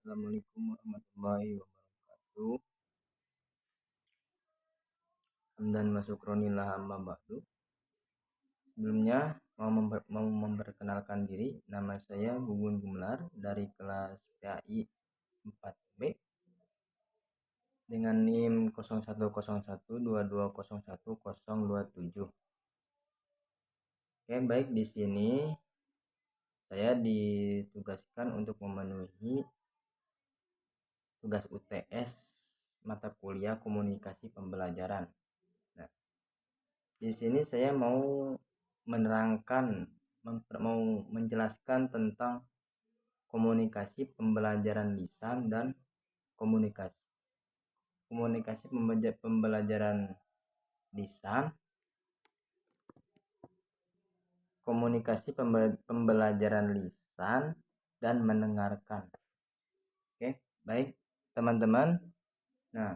Assalamualaikum warahmatullahi wabarakatuh. Hamdan wa syukronillah amma ba'du. Sebelumnya mau memperkenalkan diri. Nama saya Gugun Gumelar dari kelas PAI 4B dengan NIM 010122010027. Oke, baik, di sini saya ditugaskan untuk memenuhi tugas UTS mata kuliah komunikasi pembelajaran. Nah, di sini saya mau menjelaskan tentang komunikasi pembelajaran lisan dan komunikasi pembelajaran lisan, pembelajaran lisan dan mendengarkan. Oke, baik teman-teman. Nah,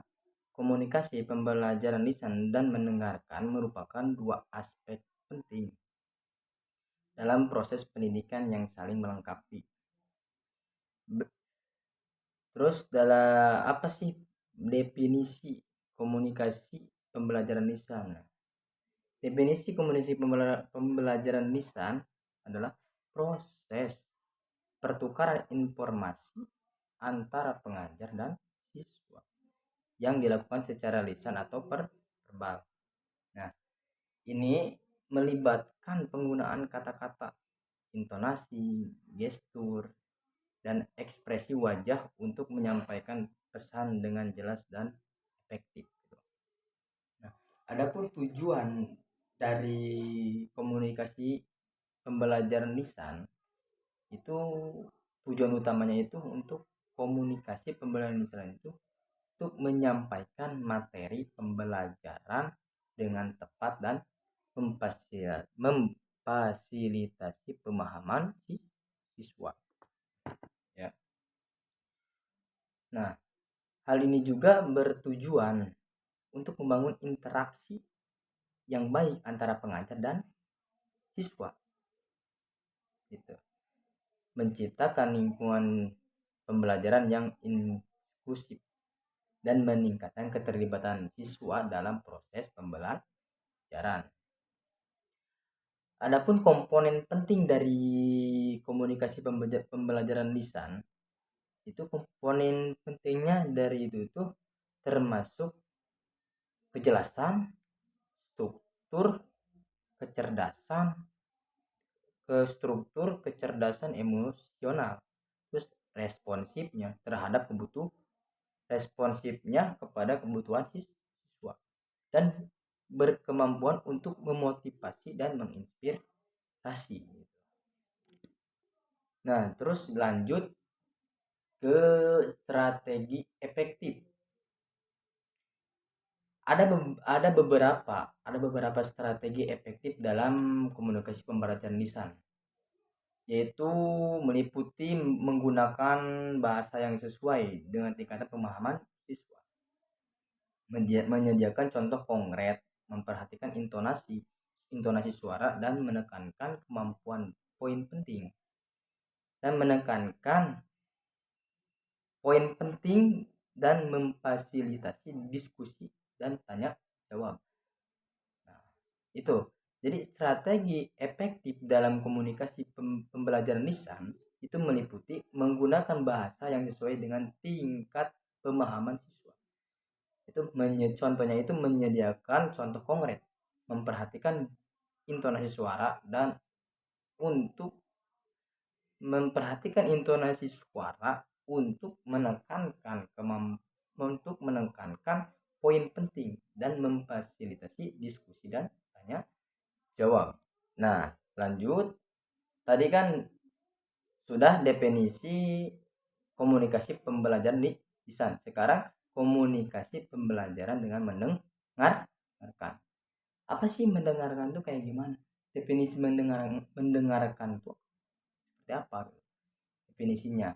komunikasi pembelajaran lisan dan mendengarkan merupakan dua aspek penting dalam proses pendidikan yang saling melengkapi. Terus dalam apa sih definisi komunikasi pembelajaran lisan? Definisi komunikasi pembelajaran lisan adalah proses pertukaran informasi antara pengajar dan siswa yang dilakukan secara lisan atau verbal. Nah, ini melibatkan penggunaan kata-kata, intonasi, gestur, dan ekspresi wajah untuk menyampaikan pesan dengan jelas dan efektif. Nah, adapun tujuan dari komunikasi pembelajaran lisan itu, tujuan utamanya itu untuk komunikasi pembelajaran lisan itu untuk menyampaikan materi pembelajaran dengan tepat dan memfasilitasi pemahaman siswa. Ya. Nah, hal ini juga bertujuan untuk membangun interaksi yang baik antara pengajar dan siswa. Gitu. Menciptakan lingkungan pembelajaran yang inklusif dan meningkatkan keterlibatan siswa dalam proses pembelajaran. Adapun komponen penting dari komunikasi pembelajaran lisan itu, komponen pentingnya dari itu tuh termasuk kejelasan, struktur, kecerdasan emosional, terus responsifnya kepada kebutuhan siswa, dan berkemampuan untuk memotivasi dan menginspirasi. Nah, terus lanjut ke strategi efektif. Ada beberapa strategi efektif dalam komunikasi pembelajaran lisan, yaitu meliputi menggunakan bahasa yang sesuai dengan tingkatan pemahaman siswa, menyediakan contoh konkret, memperhatikan intonasi suara dan menekankan kemampuan poin penting dan memfasilitasi diskusi dan tanya jawab. Nah, itu. Jadi strategi efektif dalam komunikasi pembelajaran lisan itu meliputi menggunakan bahasa yang sesuai dengan tingkat pemahaman siswa. Contohnya itu menyediakan contoh konkret, memperhatikan intonasi suara dan untuk menekankan poin penting dan memfasilitasi diskusi dan tanya jawab. Nah, lanjut. Tadi kan sudah definisi komunikasi pembelajaran lisan. Sekarang komunikasi pembelajaran dengan mendengarkan. Apa sih mendengarkan itu kayak gimana? Definisi mendengarkan itu seperti apa? Definisinya.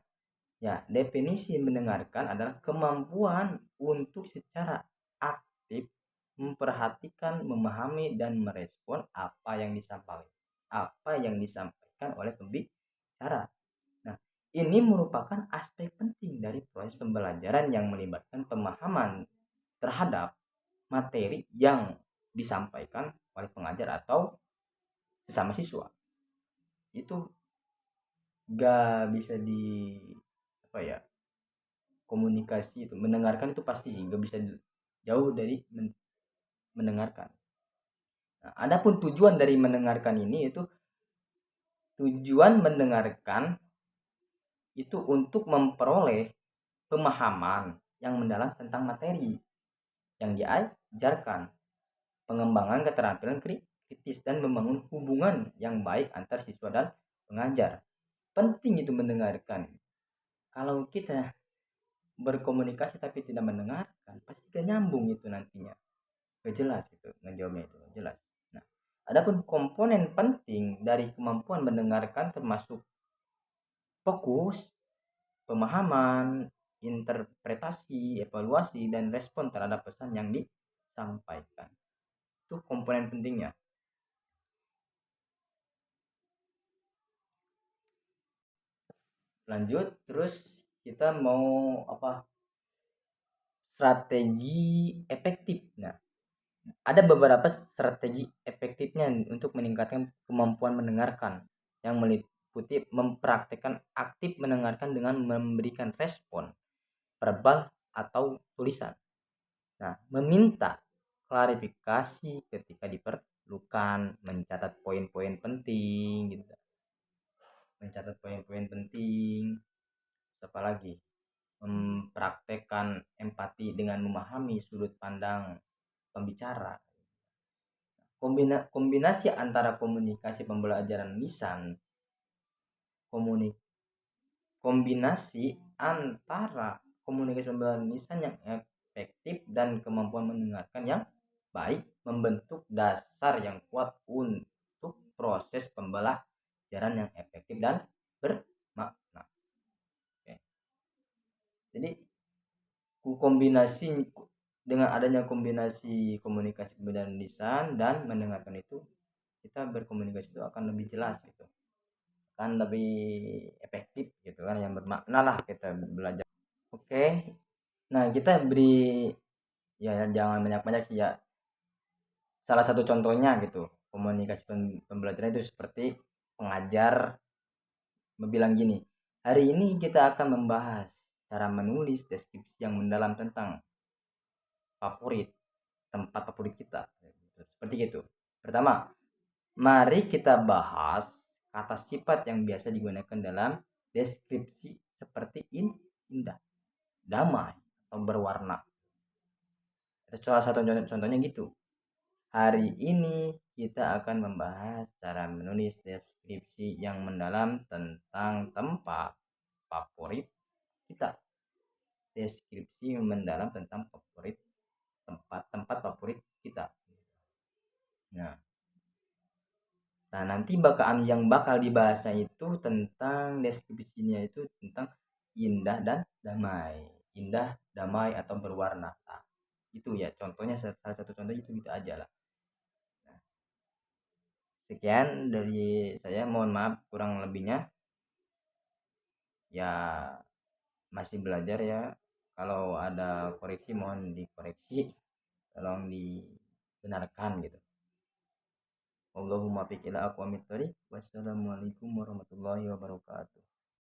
Ya, definisi mendengarkan adalah kemampuan untuk secara aktif memperhatikan, memahami, dan merespon apa yang disampaikan oleh pembicara. Nah, ini merupakan aspek penting dari pembelajaran yang melibatkan pemahaman terhadap materi yang disampaikan oleh pengajar atau sesama siswa. Itu gak bisa di apa ya, komunikasi itu mendengarkan itu pasti sih gak bisa jauh dari mendengarkan. Nah, adapun tujuan dari mendengarkan ini itu tujuan mendengarkan itu untuk memperoleh pemahaman yang mendalam tentang materi yang diajarkan, pengembangan keterampilan kritis dan membangun hubungan yang baik antar siswa dan pengajar. Penting itu mendengarkan. Kalau kita berkomunikasi tapi tidak mendengarkan, pasti gak nyambung itu nantinya. Gak jelas itu ngejawabnya itu, gak jelas. Nah, adapun komponen penting dari kemampuan mendengarkan termasuk fokus, pemahaman, interpretasi, evaluasi, dan respon terhadap pesan yang disampaikan. Itu komponen pentingnya. Lanjut, terus kita mau apa? Strategi efektif. Nah, ada beberapa strategi efektifnya untuk meningkatkan kemampuan mendengarkan yang meliputi mempraktekkan aktif mendengarkan dengan memberikan respon verbal atau tulisan. Nah, meminta klarifikasi ketika diperlukan, mencatat poin-poin penting gitu. Mencatat poin-poin penting. Apa lagi? Mempraktekkan empati dengan memahami sudut pandang pembicara. Kombinasi antara komunikasi pembelajaran lisan, kombinasi antara komunikasi pembelajaran lisan yang efektif dan kemampuan mendengarkan yang baik membentuk dasar yang kuat untuk proses pembelajaran yang efektif dan bermakna. Oke. Jadi kombinasi dengan adanya kombinasi komunikasi pembelajaran lisan dan mendengarkan itu, kita berkomunikasi itu akan lebih jelas gitu, kan lebih efektif gitu kan, yang bermakna lah kita belajar. Oke, nah kita beri ya jangan banyak-banyak sih ya, salah satu contohnya gitu komunikasi pembelajaran itu seperti pengajar bilang gini, hari ini kita akan membahas cara menulis deskripsi yang mendalam tentang tempat favorit kita, seperti itu. Pertama, mari kita bahas kata sifat yang biasa digunakan dalam deskripsi seperti indah, damai, atau berwarna. Itu salah satu contohnya gitu. Hari ini kita akan membahas cara menulis deskripsi yang mendalam tentang tempat favorit kita. Deskripsi mendalam tentang tempat favorit kita. Nah, nanti yang bakal dibahas itu tentang deskripsinya itu tentang indah dan damai. Indah, damai, atau berwarna. Nah, itu ya contohnya, salah satu contoh itu gitu aja lah. Nah, sekian dari saya, mohon maaf kurang lebihnya. Ya masih belajar ya. Kalau ada koreksi mohon dikoreksi, tolong dibenarkan gitu. Allahumma fiq ila aqwamit thoriq. Wassalamualaikum warahmatullahi wabarakatuh.